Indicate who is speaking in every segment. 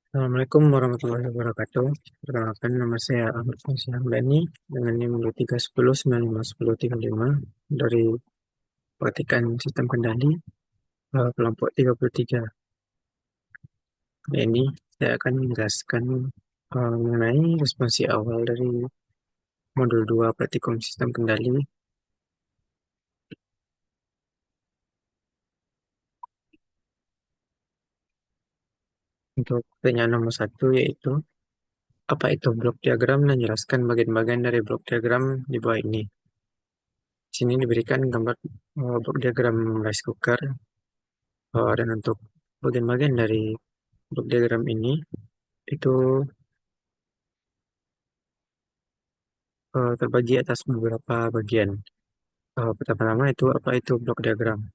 Speaker 1: Assalamualaikum warahmatullahi wabarakatuh. Perkenalkan, nama saya Ahmad Fauzi Hamdani dengan NIM 2310951035 dari Praktikan Sistem Kendali kelompok 33. Kali ini saya akan menjelaskan mengenai responsi awal dari modul 2 Praktikum Sistem Kendali. Untuk pertanyaan nomor 1 yaitu apa itu blok diagram dan jelaskan bagian-bagian dari blok diagram di bawah ini. Di sini diberikan gambar blok diagram rice cooker. Dan untuk bagian-bagian dari blok diagram ini itu terbagi atas beberapa bagian. Pertama-tama itu apa itu blok diagram?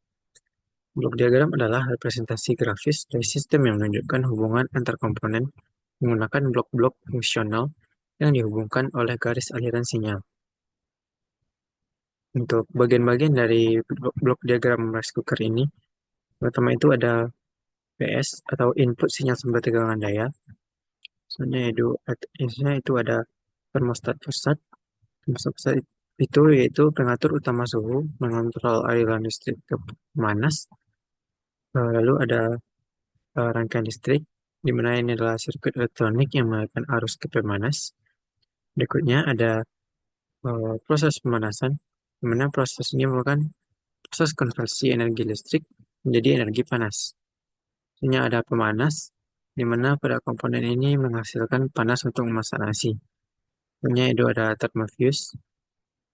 Speaker 1: Blok diagram adalah representasi grafis dari sistem yang menunjukkan hubungan antar komponen menggunakan blok-blok fungsional yang dihubungkan oleh garis aliran sinyal. Untuk bagian-bagian dari blok diagram rice cooker ini, pertama itu ada PS atau input sinyal sumber tegangan daya. Selanjutnya itu ada termostat pusat. Termostat itu yaitu pengatur utama suhu, mengontrol aliran listrik ke pemanas. Lalu ada rangkaian listrik, di mana ini adalah sirkuit elektronik yang mengalirkan arus ke pemanas. Berikutnya ada proses pemanasan, di mana proses ini merupakan proses konversi energi listrik menjadi energi panas. Selanjutnya ada pemanas, di mana pada komponen ini menghasilkan panas untuk memasak nasi. Selanjutnya itu ada thermofuse.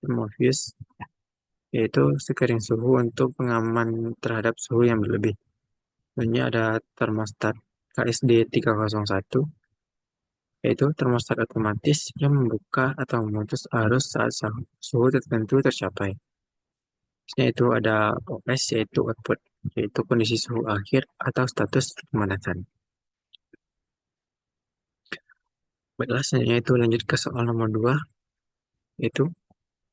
Speaker 1: Thermofuse yaitu sekering suhu untuk pengaman terhadap suhu yang berlebih. Selanjutnya ada termostat KSD 301, yaitu termostat otomatis yang membuka atau memutus arus saat suhu tertentu tercapai. Selanjutnya itu ada OS, yaitu output, yaitu kondisi suhu akhir atau status pemanasan. Baiklah, selanjutnya itu lanjut ke soal nomor 2, yaitu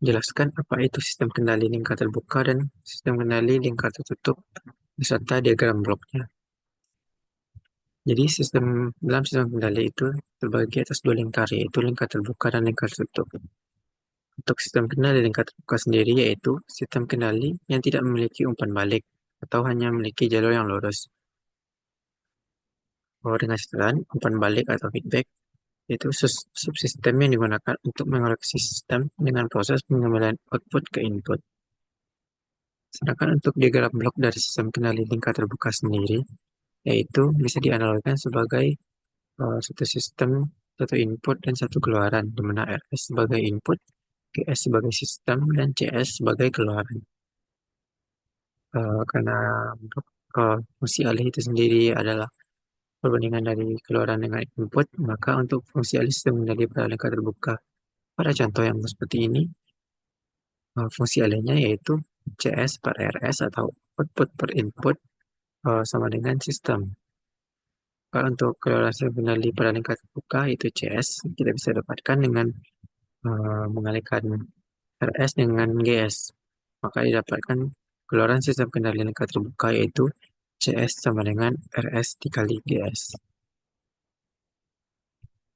Speaker 1: jelaskan apa itu sistem kendali lingkar terbuka dan sistem kendali lingkar tertutup beserta diagram bloknya. Jadi dalam sistem kendali itu terbagi atas dua lingkar, yaitu lingkar terbuka dan lingkar tertutup. Untuk sistem kendali lingkar terbuka sendiri yaitu sistem kendali yang tidak memiliki umpan balik atau hanya memiliki jalur yang lurus. Dengan istilah umpan balik atau feedback, yaitu subsistem yang digunakan untuk mengoreksi sistem dengan proses pengembalian output ke input. Sedangkan untuk diagram blok dari sistem kendali lingkar terbuka sendiri, yaitu bisa dianalogikan sebagai satu sistem, satu input, dan satu keluaran, di mana RS sebagai input, GS sebagai sistem, dan CS sebagai keluaran. Karena fungsi alih itu sendiri adalah perbandingan dari keluaran dengan input, maka untuk fungsi alih sistem menjadi pada lingkar terbuka. Pada contoh yang seperti ini, fungsi alihnya yaitu CS per RS atau output per input sama dengan sistem. Kalau untuk keluaran sistem kendali pada lingkar terbuka, yaitu CS, kita bisa dapatkan dengan mengalihkan RS dengan GS. Maka didapatkan keluaran sistem kendali lingkar terbuka yaitu CS sama dengan RS dikali GS.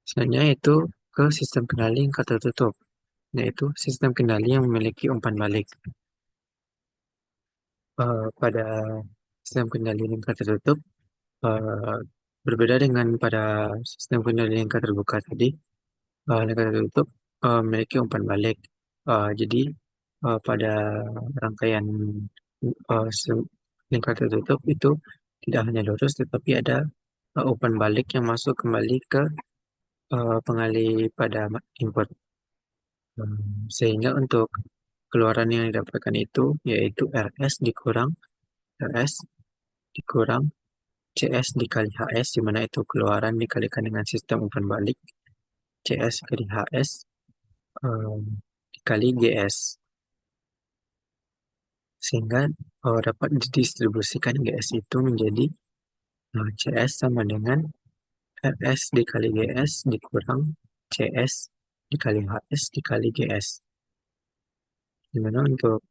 Speaker 1: Selanjutnya itu ke sistem kendali lingkar tertutup, yaitu sistem kendali yang memiliki umpan balik. Pada sistem kendali lingkar tertutup, uh, berbeda dengan pada sistem kendali lingkar terbuka tadi, lingkar tertutup memiliki umpan balik. Jadi pada rangkaian uh, se- lingkar tertutup itu tidak hanya lurus, tetapi ada umpan balik yang masuk kembali ke pengalih pada input. Sehingga untuk keluaran yang didapatkan itu yaitu RS dikurang CS dikali HS, di mana itu keluaran dikalikan dengan sistem umpan balik CS kali HS um, dikali GS, sehingga dapat didistribusikan GS itu menjadi CS sama dengan RS dikali GS dikurang CS dikali HS dikali GS. Dimana untuk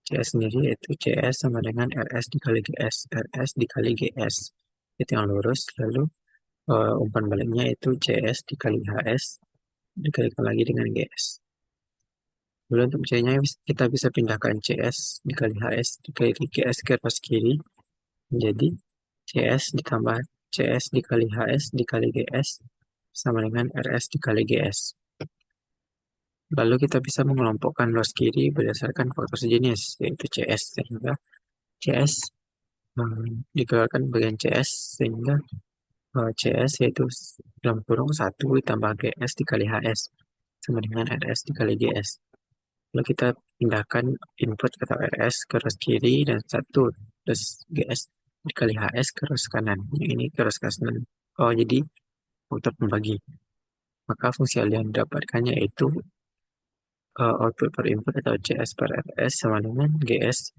Speaker 1: CS sendiri yaitu CS sama dengan RS dikali GS, RS dikali GS. itu yang lurus, lalu umpan baliknya itu CS dikali HS dikalikan lagi dengan GS. Lalu untuk C-nya kita bisa pindahkan CS dikali HS dikali GS ke atas kiri menjadi CS ditambah CS dikali HS dikali GS sama dengan RS dikali GS. Lalu kita bisa mengelompokkan luas kiri berdasarkan faktor sejenis, yaitu CS, sehingga CS dikeluarkan bagian CS, sehingga CS yaitu dalam kurung 1 ditambah GS dikali HS, sama dengan RS dikali GS. Lalu kita pindahkan input atau RS ke arah kiri dan 1 plus GS dikali HS ke arah kanan. Yang ini ke arah kanan. Oh, jadi faktor pembagi. Maka fungsi yang didapatkannya yaitu output per input atau CS per RS sama dengan GS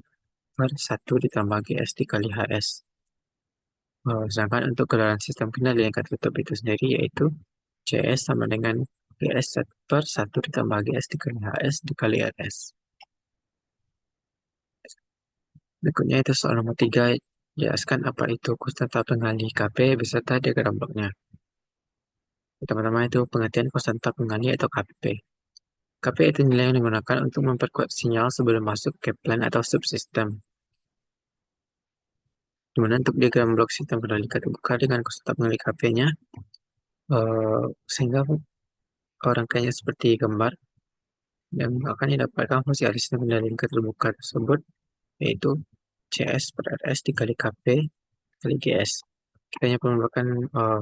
Speaker 1: per 1 ditambah GS dikali HS. Sedangkan untuk gelaran sistem kendali yang tertutup itu sendiri yaitu CS sama dengan GS per 1 ditambah GS dikali HS dikali RS. Berikutnya itu soal nomor 3. Jelaskan apa itu konstanta pengali KP beserta diagram bloknya. Pertama-tama itu pengertian konstanta pengali atau KP. KP itu nilai yang digunakan untuk memperkuat sinyal sebelum masuk ke plan atau subsistem. Dimana untuk diagram blok sistem kendali terbuka dengan konstanta pengali KP-nya, sehingga rangkaiannya seperti gambar, dan akan didapatkan fungsi alih sistem kendali terbuka tersebut, yaitu CS per RS dikali KP kali GS. Kita hanya perlu menambahkan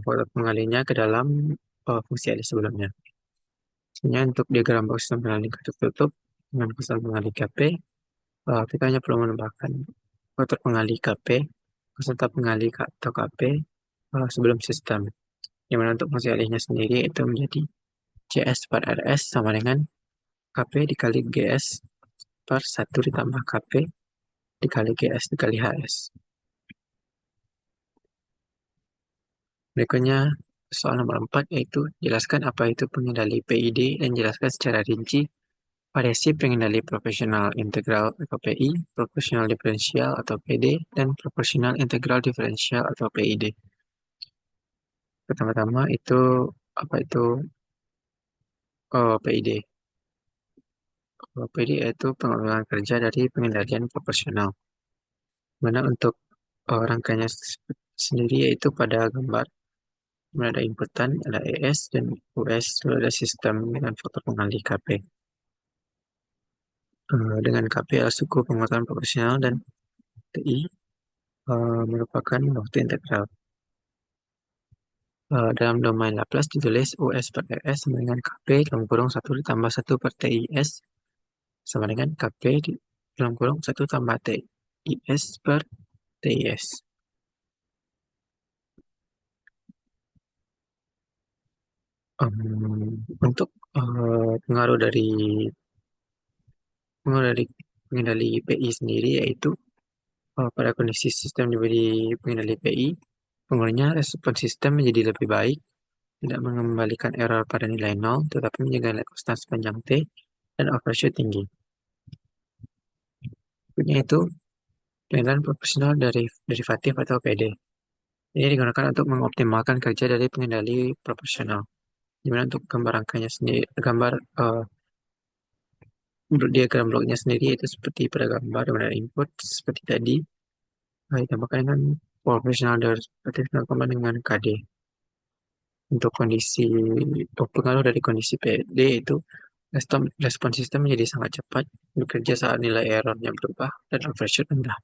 Speaker 1: faktor pengalinya ke dalam fungsi alih sebelumnya. Sebenarnya untuk diagram blok sistem kendali tertutup dengan konstanta pengali KP, kita hanya perlu menambahkan faktor pengali KP, konstanta pengali atau KP sebelum sistem. Di mana untuk fungsi alihnya sendiri itu menjadi CS per RS sama dengan KP dikali GS per 1 ditambah KP dikali GS dikali HS. Berikutnya soal nomor 4 yaitu jelaskan apa itu pengendali PID dan jelaskan secara rinci variasi pengendali proporsional integral atau PI, proporsional diferensial atau PD, dan proporsional integral diferensial atau PID. Pertama-tama itu apa itu PID? PD yaitu pengulangan kerja dari pengendalian proporsional. Mana untuk rangkaiannya sendiri yaitu pada gambar ada inputan, ada ES dan US, lalu ada sistem dengan faktor pengali KP. Dengan KP adalah suku penguatan proporsional dan TI merupakan waktu integral. Dalam domain Laplace ditulis US per RS sama dengan KP dalam kurung 1 ditambah 1 per TIS sama dengan KP dalam kurung 1 tambah TIS per TIS. Untuk pengaruh dari pengendali PI sendiri yaitu pada kondisi sistem diberi pengendali PI, pengaruhnya respon sistem menjadi lebih baik, tidak mengembalikan error pada nilai 0, tetapi menjaga nilai konstan sepanjang T dan overshoot tinggi. Berikutnya itu pengendalian proporsional dari derivatif atau PD. Ini digunakan untuk mengoptimalkan kerja dari pengendali proporsional. Dimana untuk gambar angkanya sendiri, gambar diagram bloknya sendiri itu seperti pada gambar dengan input seperti tadi, ditambahkan dengan proporsional derivatif dengan KD. Untuk pengaruh dari kondisi PD itu respon sistem menjadi sangat cepat, bekerja saat nilai errornya berubah, dan overshoot rendah.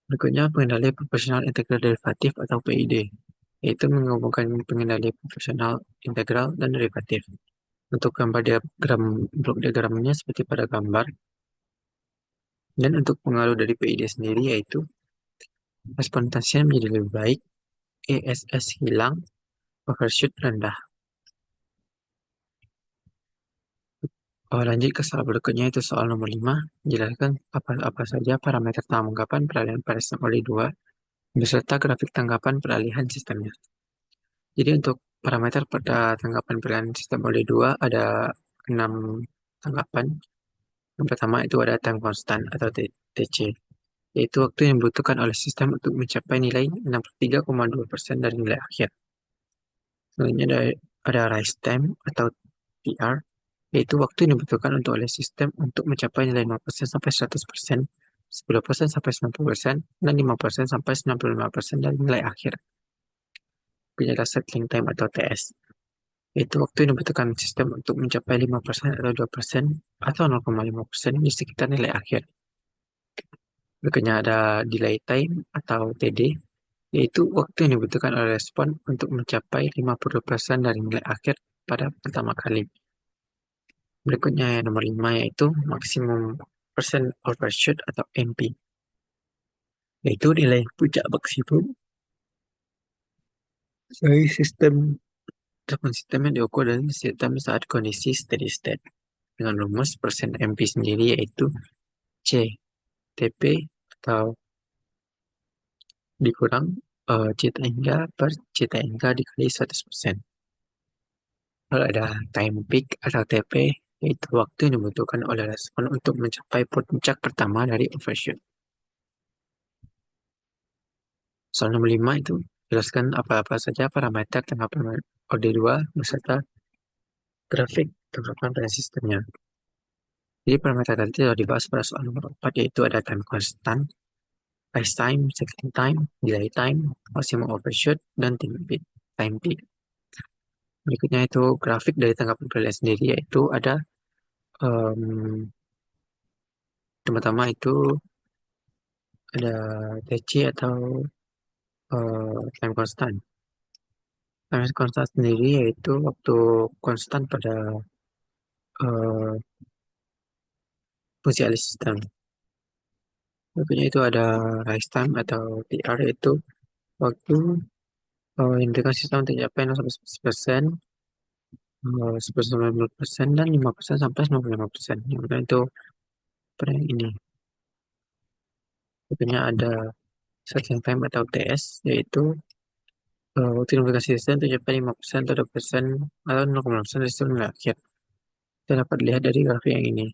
Speaker 1: Berikutnya pengendali proporsional integral derivatif atau PID, yaitu menghubungkan pengendali proporsional integral dan derivatif. Untuk gambar diagram blok diagramnya seperti pada gambar. Dan untuk pengaruh dari PID sendiri yaitu respon transien menjadi lebih baik, ESS hilang, overshoot rendah. Lanjut ke soal berikutnya itu soal nomor 5. Jelaskan apa saja parameter tanggapan peralihan pada sistem oli 2 beserta grafik tanggapan peralihan sistemnya. Jadi untuk parameter pada tanggapan peralihan sistem oli 2 ada 6 tanggapan. Yang pertama itu ada time constant atau TC. yaitu waktu yang dibutuhkan oleh sistem untuk mencapai nilai 63,2% dari nilai akhir. Selanjutnya ada rise time atau TR, yaitu waktu yang dibutuhkan oleh sistem untuk mencapai nilai 0% sampai 100%, 10% sampai 90%, dan 5% sampai 95% dari nilai akhir. Kemudian ada settling time atau TS, yaitu waktu yang dibutuhkan sistem untuk mencapai 5% atau 2% atau 0,5% di sekitar nilai akhir. Berikutnya ada delay time atau TD, yaitu waktu yang dibutuhkan oleh respon untuk mencapai 50% dari nilai akhir pada pertama kali. Berikutnya yang nomor 5 yaitu maksimum percent overshoot atau MP, yaitu nilai puncak maksimum dari sistem ataupun sistem yang diukur dari sistem saat kondisi steady state. Dengan rumus persen MP sendiri yaitu C TP atau dikurang C tangga per C tangga dikali 100%. Lalu ada time peak atau TP, yaitu waktu yang dibutuhkan oleh respon untuk mencapai puncak pertama dari overshoot. Soal nomor 5 itu jelaskan apa-apa saja parameter tanggapan OD2 beserta grafik tanggapan pada sistemnya. Jadi parameter tadi sudah dibahas pada soal nomor 4, yaitu ada time constant, rise time, cycling time, delay time, maximum overshoot, dan time peak. Berikutnya itu grafik dari tanggapan penilaian sendiri, yaitu ada pertama-tama itu ada TC atau time constant. Time constant sendiri yaitu waktu konstan pada uh, fungsi alih sistem. Berikutnya itu ada rise time atau TR, yaitu waktu yang diberikan sistem untuk mencapai 0-100%, 10-90%, dan 5% sampai 95%. Yang mana itu pada yang ini. Berikutnya ada searching time atau TS, yaitu waktu yang diberikan sistem untuk mencapai 5% atau 2% atau 0,5% dari sistem akhir. Kita dapat lihat dari grafik yang ini.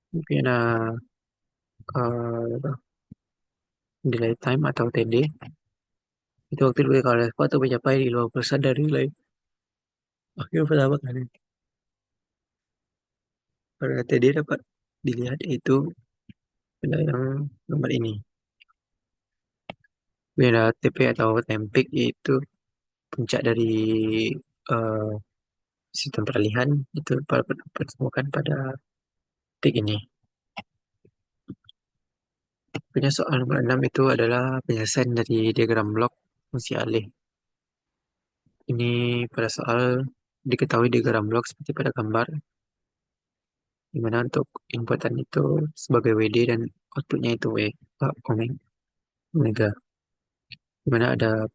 Speaker 1: Mungkin ada delay time atau TD, itu waktu diberikan oleh respon untuk mencapai 50% dari nilai akhir pertama kali. Pada TD dapat dilihat itu pada yang nomor ini. Beda TP atau time peak, yaitu puncak dari eh, sistem peralihan itu pertemukan pada titik ini. Punya soal nomor 6 itu adalah penyelesaian dari diagram blok fungsi alih. Ini pada soal diketahui diagram blok seperti pada gambar, di mana untuk inputan itu sebagai WD dan outputnya itu omega. Di mana ada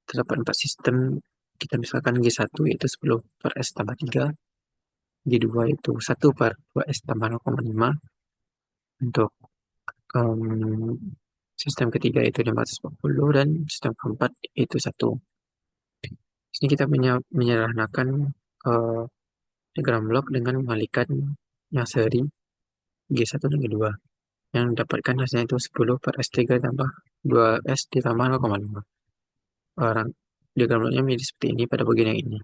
Speaker 1: terdapat 4 sistem, kita misalkan G1 yaitu 10 per S tambah 3, G2 itu 1 per 2S tambah 0,5, untuk sistem ketiga itu 540, dan sistem keempat itu 1. Di sini kita menyederhanakan uh, diagram blok dengan mengalihkan yang seri G1 dan G2. Yang dapatkan hasilnya itu 10 per S3 tambah 2S ditambah 0,5. Orang diagram bloknya menjadi seperti ini pada bagian yang ini.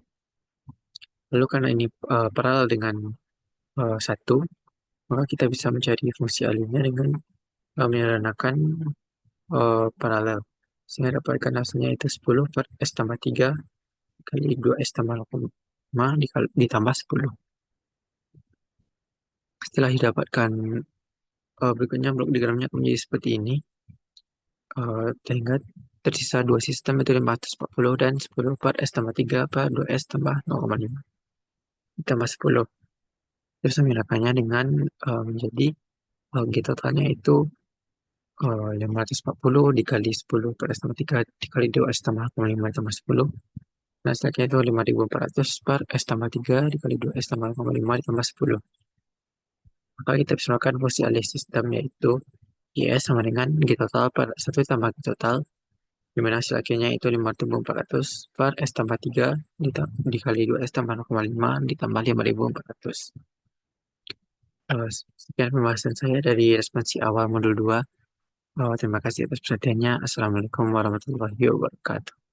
Speaker 1: Lalu karena ini paralel dengan 1, maka kita bisa mencari fungsi alihnya dengan menyederhanakan paralel. Sehingga dapatkan hasilnya itu 10 per S tambah 3 kali 2S tambah 0,5 ditambah 10. Setelah didapatkan berikutnya blok diagramnya akan menjadi seperti ini. Sehingga tersisa dua sistem itu 540 dan 10 per S tambah 3 per 2S tambah 0,5 ditambah 10. Terus memindahkannya dengan menjadi G totalnya itu 540 dikali 10 per S tambah 3 dikali 2S tambah 0,5 tambah 10. Nah, selanjutnya itu 5400 per S tambah 3 dikali 2S tambah 0,5 ditambah 10. Maka kita bisa melakukan fungsi alih sistem, yaitu GS sama dengan G total per 1 tambah G total, di mana hasil akhirnya itu 5400 per S tambah 3 dikali 2S tambah 0,5 ditambah 5400. Eh, Sekian pembahasan saya dari responsi awal modul 2. Terima kasih atas perhatiannya. Assalamualaikum warahmatullahi wabarakatuh.